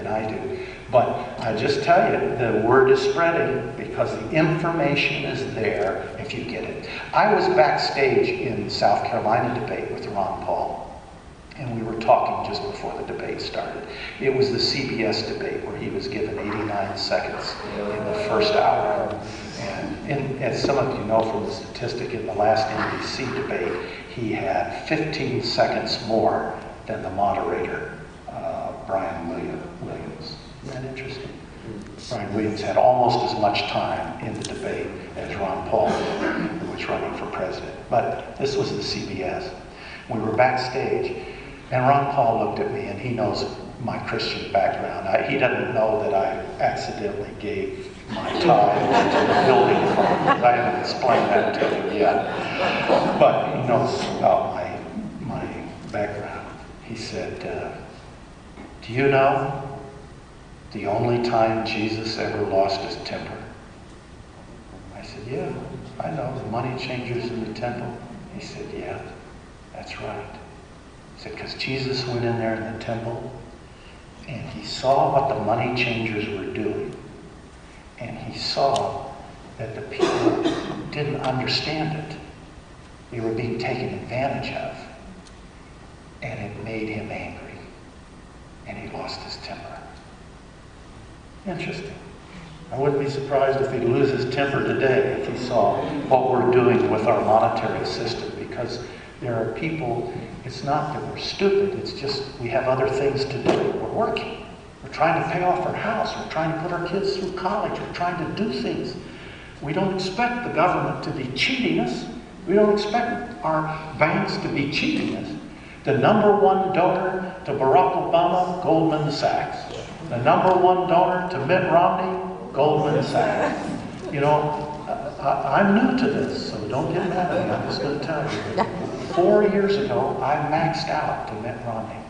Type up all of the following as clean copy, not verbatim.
than I do. But I just tell you, the word is spreading because the information is there if you get it. I was backstage in South Carolina debate with Ron Paul, and we were talking just before the debate started. It was the CBS debate where he was given 89 seconds in the first hour. And as some of you know from the statistic, in the last NBC debate, he had 15 seconds more than the moderator, Brian Williams. Isn't that interesting? Brian Williams had almost as much time in the debate as Ron Paul did, who was running for president. But this was the CBS. We were backstage, and Ron Paul looked at me, and he knows my Christian background. He doesn't know that I accidentally gave my tie to the building fund, because I haven't explained that to him yet. But he knows about my background. He said, do you know the only time Jesus ever lost his temper? I said, yeah, I know, the money changers in the temple. He said, yeah, that's right. He said, because Jesus went in there in the temple and he saw what the money changers were doing. And he saw that the people didn't understand it. They were being taken advantage of. And it made him angry. And he lost his temper. Interesting. I wouldn't be surprised if he'd lose his temper today if he saw what we're doing with our monetary system, because there are people, it's not that we're stupid, it's just we have other things to do. We're working. We're trying to pay off our house. We're trying to put our kids through college. We're trying to do things. We don't expect the government to be cheating us. We don't expect our banks to be cheating us. The number one donor to Barack Obama, Goldman Sachs. The number one donor to Mitt Romney, Goldman Sachs. You know, I'm new to this, so don't get mad at me. I'm just going to tell you. 4 years ago, I maxed out to Mitt Romney.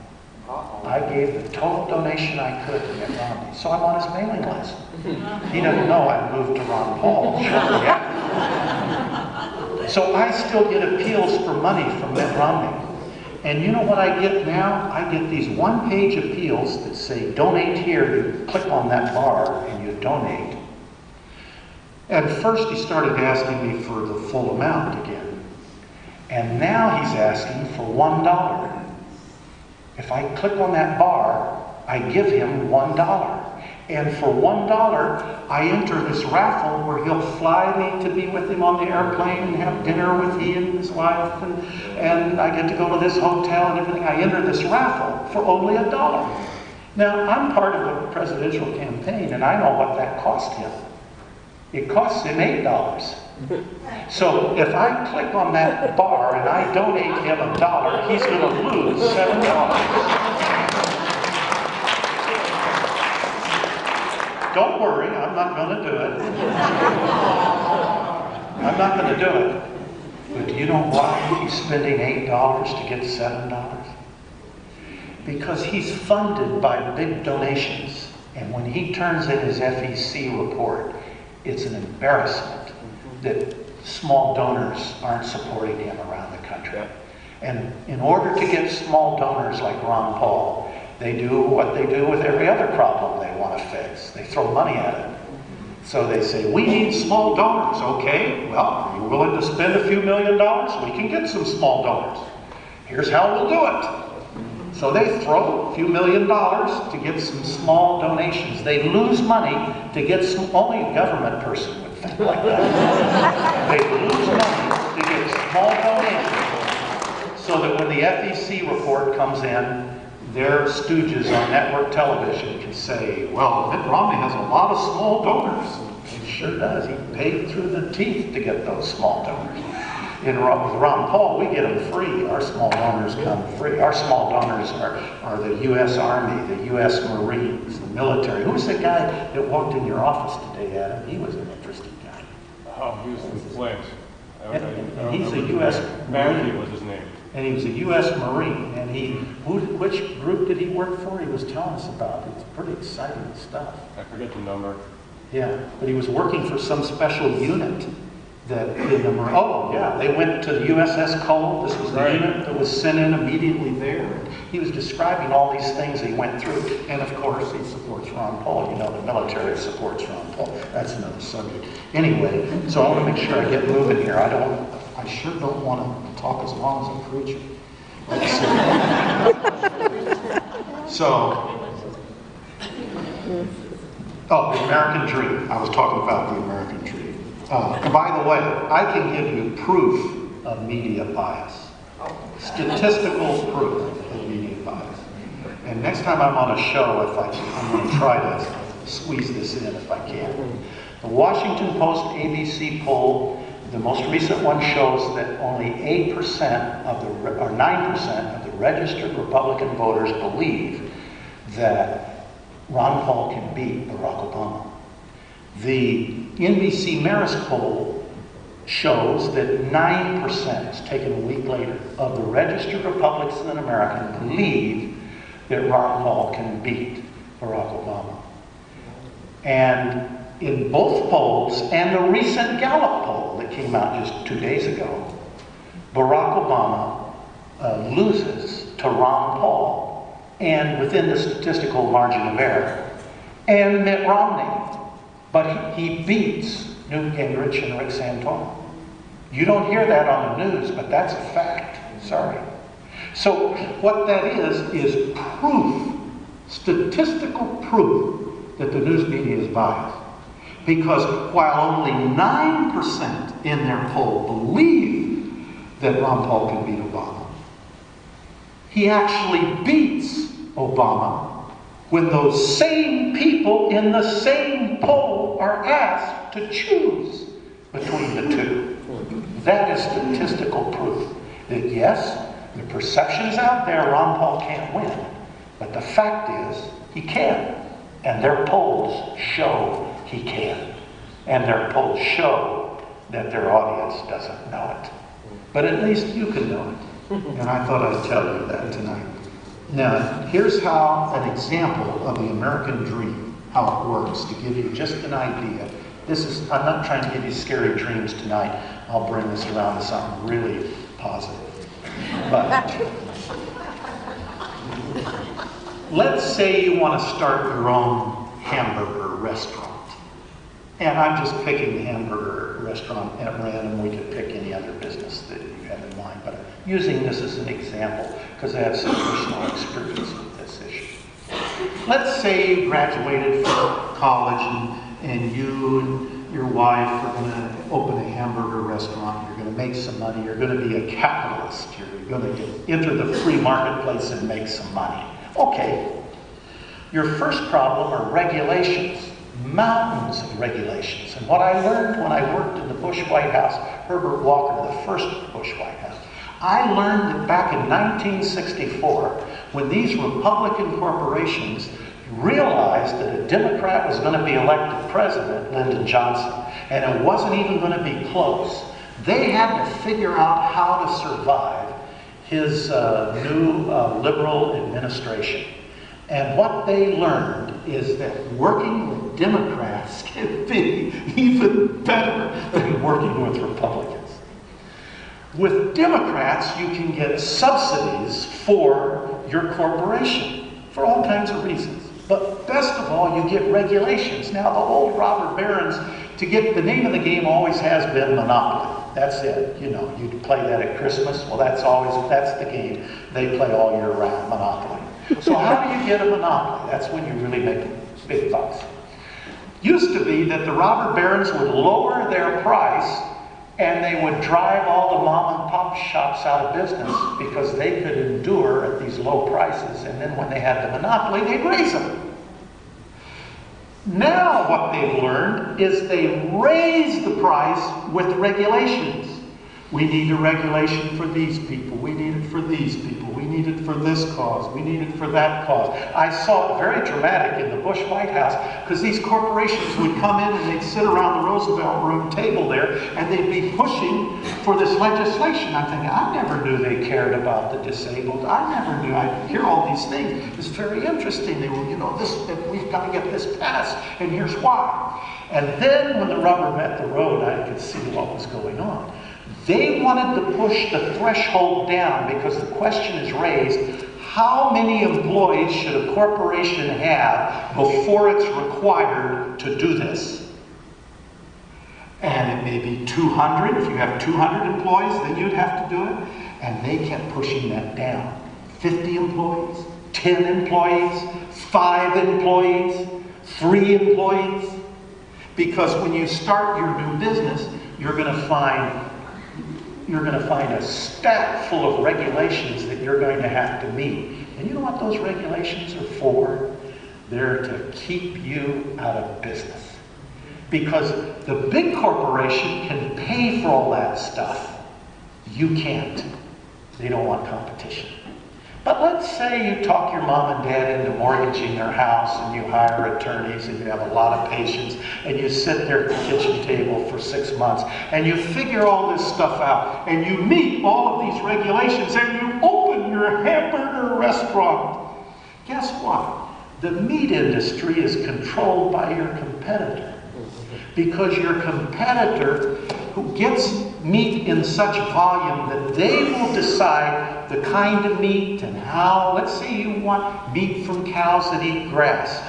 I gave the total donation I could to Mitt Romney. So I'm on his mailing list. He doesn't know I moved to Ron Paul shortly after. So I still get appeals for money from Mitt Romney. And you know what I get now? I get these one-page appeals that say, donate here. You click on that bar and you donate. And first he started asking me for the full amount again. And now he's asking for $1. If I click on that bar, I give him $1. And for $1, I enter this raffle where he'll fly me to be with him on the airplane and have dinner with he and his wife, and I get to go to this hotel and everything. I enter this raffle for only $1. Now, I'm part of a presidential campaign, and I know what that cost him. It costs him $8. So if I click on that bar and I donate him $1, he's going to lose $7. Don't worry, I'm not going to do it. I'm not going to do it. But do you know why he's spending $8 to get $7? Because he's funded by big donations. And when he turns in his FEC report, it's an embarrassment that small donors aren't supporting him around the country. And in order to get small donors like Ron Paul, they do what they do with every other problem they want to fix. They throw money at it. So they say, we need small donors. Okay, well, are you willing to spend a few $1 million? We can get some small donors. Here's how we'll do it. So they throw a few $1 million to get some small donations. They lose money to get some, only a government person would think like that. They lose money to get small donations so that when the FEC report comes in, their stooges on network television can say, well, Mitt Romney has a lot of small donors. He sure does. He paid through the teeth to get those small donors. With Ron Paul, we get them free. Our small donors come free. Our small donors are the U.S. Army, the U.S. Marines, the military. Who was the guy that walked in your office today, Adam? He was an interesting guy. Oh, he was in flames. And he's a U.S. Marine was his name. And he was a U.S. Marine, and which group did he work for? He was telling us about. It's pretty exciting stuff. I forget the number. Yeah, but he was working for some special unit that in the oh yeah, they went to the USS Cole. This was the unit that was sent in immediately there. He was describing all these things he went through, and of course he supports Ron Paul. You know, the military supports Ron Paul. That's another subject. Anyway, so I want to make sure I get moving here. I sure don't want to talk as long as I'm preaching. Let's see. So. Oh, the American Dream. I was talking about the American Dream. And by the way, I can give you proof of media bias. Statistical proof of media bias. And next time I'm on a show, I'm going to try to squeeze this in if I can. The Washington Post ABC poll, the most recent one, shows that only 8% or 9% of the registered Republican voters believe that Ron Paul can beat Barack Obama. The NBC Marist poll shows that 9%, it's taken a week later, of the registered Republicans in America believe that Ron Paul can beat Barack Obama. And in both polls, and the recent Gallup poll that came out just 2 days ago, Barack Obama loses to Ron Paul, and within the statistical margin of error, and Mitt Romney. But he beats Newt Gingrich and Rick Santorum. You don't hear that on the news, but that's a fact. Sorry. So what that is proof, statistical proof, that the news media is biased. Because while only 9% in their poll believe that Ron Paul can beat Obama, he actually beats Obama when those same people in the same poll are asked to choose between the two. That is statistical proof that yes, the perception's out there Ron Paul can't win, but the fact is he can. And their polls show he can. And their polls show that their audience doesn't know it. But at least you can know it. And I thought I'd tell you that tonight. Now, here's how an example of the American dream, how it works, to give you just an idea. I'm not trying to give you scary dreams tonight. I'll bring this around to something really positive. But let's say you want to start your own hamburger restaurant. And I'm just picking the hamburger restaurant at random. We could pick any other business that you have in mind. But I'm using this as an example because I have some personal experience with this issue. Let's say you graduated from college and you and your wife are going to open a hamburger restaurant. You're going to make some money. You're going to be a capitalist. You're going to enter the free marketplace and make some money. Okay. Your first problem are regulations. Mountains of regulations. And what I learned when I worked in the Bush White House, Herbert Walker, the first Bush White House, I learned that back in 1964, when these Republican corporations realized that a Democrat was going to be elected president, Lyndon Johnson, and it wasn't even going to be close, they had to figure out how to survive his new liberal administration. And what they learned is that working with Democrats can be even better than working with Republicans. With Democrats, you can get subsidies for your corporation for all kinds of reasons. But best of all, you get regulations. Now, the old robber barons, the name of the game always has been monopoly. That's it. You know, you play that at Christmas. Well, that's the game they play all year round, monopoly. So how do you get a monopoly? That's when you really make big bucks. Used to be that the robber barons would lower their price and they would drive all the mom and pop shops out of business because they could endure at these low prices, and then when they had the monopoly, they'd raise them. Now what they've learned is they raise the price with regulations. We need a regulation for these people. We need it for these people. We need need it for this cause. We need it for that cause. I saw it very dramatic in the Bush White House because these corporations would come in and they'd sit around the Roosevelt Room table there and they'd be pushing for this legislation. I'm thinking, I never knew they cared about the disabled. I never knew. I hear all these things. It's very interesting. They were, we've got to get this passed, and here's why. And then when the rubber met the road, I could see what was going on. They wanted to push the threshold down because the question is raised, how many employees should a corporation have before it's required to do this? And it may be 200. If you have 200 employees, then you'd have to do it. And they kept pushing that down. 50 employees, 10 employees, 5 employees, 3 employees. Because when you start your new business, you're going to find a stack full of regulations that you're going to have to meet. And you know what those regulations are for? They're to keep you out of business. Because the big corporation can pay for all that stuff. You can't. They don't want competition. But let's say you talk your mom and dad into mortgaging their house and you hire attorneys and you have a lot of patience and you sit there at the kitchen table for 6 months and you figure all this stuff out and you meet all of these regulations and you open your hamburger restaurant. Guess what? The meat industry is controlled by your competitor. Because your competitor who gets meat in such volume that they will decide the kind of meat and how. Let's say you want meat from cows that eat grass.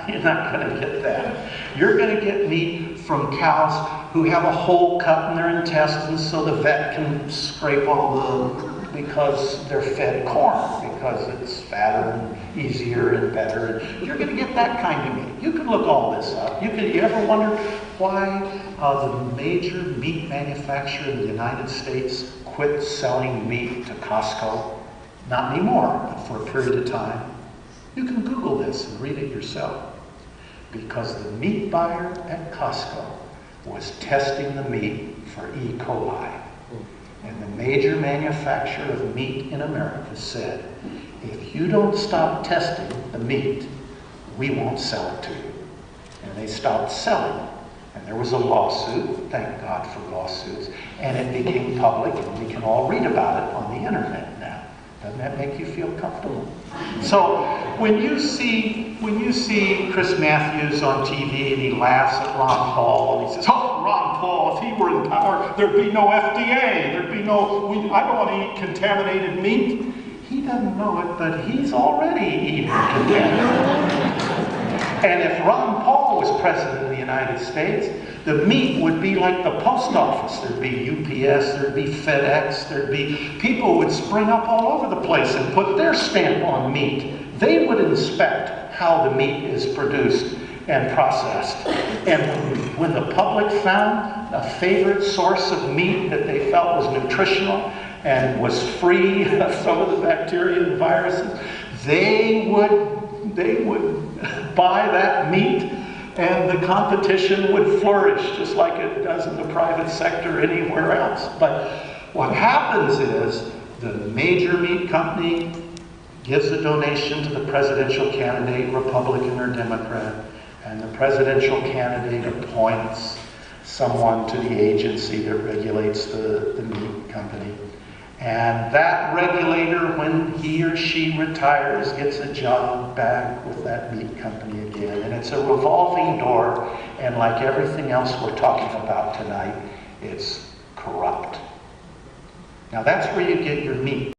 You're not going to get that. You're going to get meat from cows who have a hole cut in their intestines so the vet can scrape all because they're fed corn, because it's fatter and easier and better. And you're going to get that kind of meat. You can look all this up. You ever wonder why the major meat manufacturer in the United States quit selling meat to Costco? Not anymore, but for a period of time. You can Google this and read it yourself. Because the meat buyer at Costco was testing the meat for E. coli. And the major manufacturer of meat in America said, if you don't stop testing the meat, we won't sell it to you. And they stopped selling it. And there was a lawsuit, thank God for lawsuits, and it became public, and we can all read about it on the internet now. Doesn't that make you feel comfortable? So when you see Chris Matthews on TV and he laughs at Ron Paul and he says, "Oh, Ron Paul, if he were in power, there'd be no FDA, I don't want to eat contaminated meat." He doesn't know it, but he's already eating contaminated meat. And if Ron Paul was president of the United States, the meat would be like the post office. There'd be UPS, there'd be FedEx, there'd be people would spring up all over the place and put their stamp on meat. They would inspect how the meat is produced and processed. And when the public found a favorite source of meat that they felt was nutritional and was free of some of the bacteria and viruses, they would buy that meat, and the competition would flourish just like it does in the private sector anywhere else. But what happens is the major meat company gives a donation to the presidential candidate, Republican or Democrat, and the presidential candidate appoints someone to the agency that regulates the meat company. And that regulator, when he or she retires, gets a job back with that meat company again. And it's a revolving door, and like everything else we're talking about tonight, it's corrupt. Now that's where you get your meat.